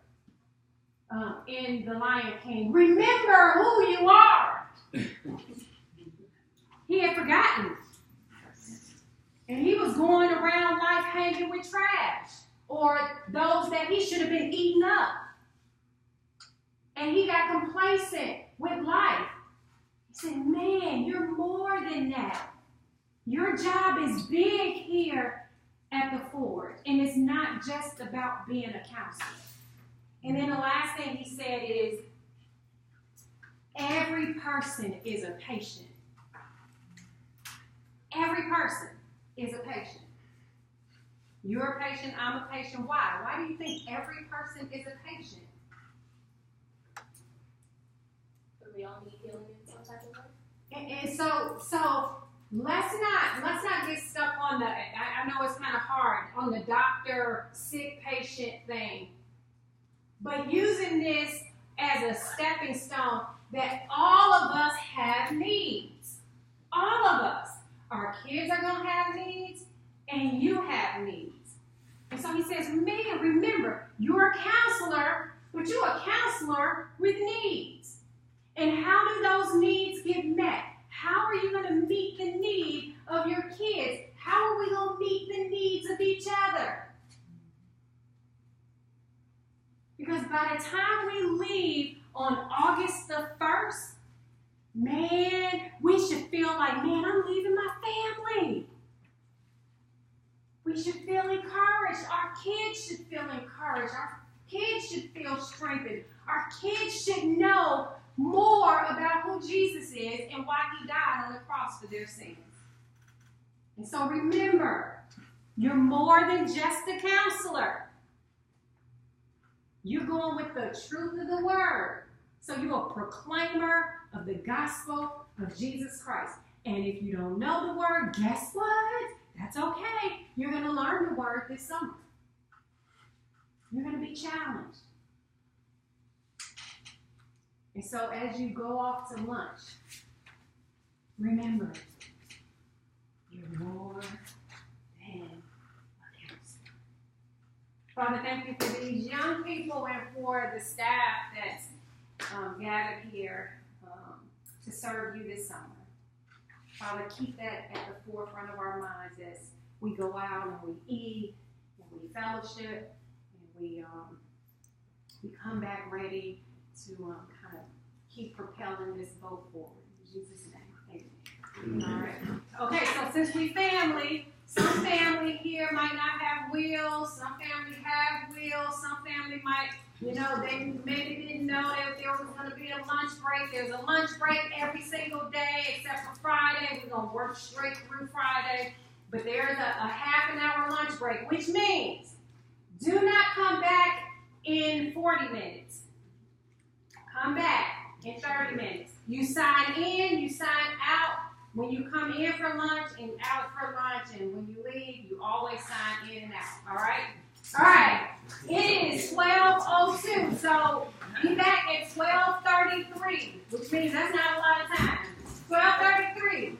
In The Lion King, remember who you are. He had forgotten. And he was going around life hanging with trash or those that he should have been eating up. and he got complacent with life. He said, man, you're more than that. Your job is big here at the Ford, and it's not just about being a counselor. And then the last thing he said is, every person is a patient. Every person is a patient. You're a patient, I'm a patient. Why? Why do you think every person is a patient? But we all need healing in some type of way. And so let's not get stuck on the, I know it's kind of hard, on the doctor, sick patient thing. But using this as a stepping stone that all of us have needs. All of us. Our kids are going to have needs, and you have needs. And so he says, man, remember, you're a counselor, but you're a counselor with needs. And how do those needs get met? How are you going to meet the need of your kids? How are we going to meet the needs of each other? Because by the time we leave on August the 1st, man, we should feel like, man, I'm leaving my family. We should feel encouraged. Our kids should feel encouraged. Our kids should feel strengthened. Our kids should know more about who Jesus is and why he died on the cross for their sins. And so remember, you're more than just a counselor. You're going with the truth of the word. So you're a proclaimer of the gospel of Jesus Christ. And if you don't know the word, guess what? That's okay. You're going to learn the word this summer. You're going to be challenged. And so as you go off to lunch, remember, you're more than a counselor. Father, thank you for these young people and for the staff that's gathered here to serve you this summer. Father, keep that at the forefront of our minds as we go out and we eat and we fellowship and we come back ready to kind of keep propelling this boat forward. In Jesus' name, amen. All right. Okay, so since we family, some family here might not have wheels, some family have wheels, some family might, they maybe didn't know that there was going to be a lunch break. There's a lunch break every single day except for Friday. We're going to work straight through Friday. But there's a half an hour lunch break, which means do not come back in 40 minutes. Come back in 30 minutes. You sign in, you sign out. When you come in for lunch and out for lunch, and when you leave, you always sign in and out. All right? All right. It is 12:02, so be back at 12:33, which means that's not a lot of time. 12:33.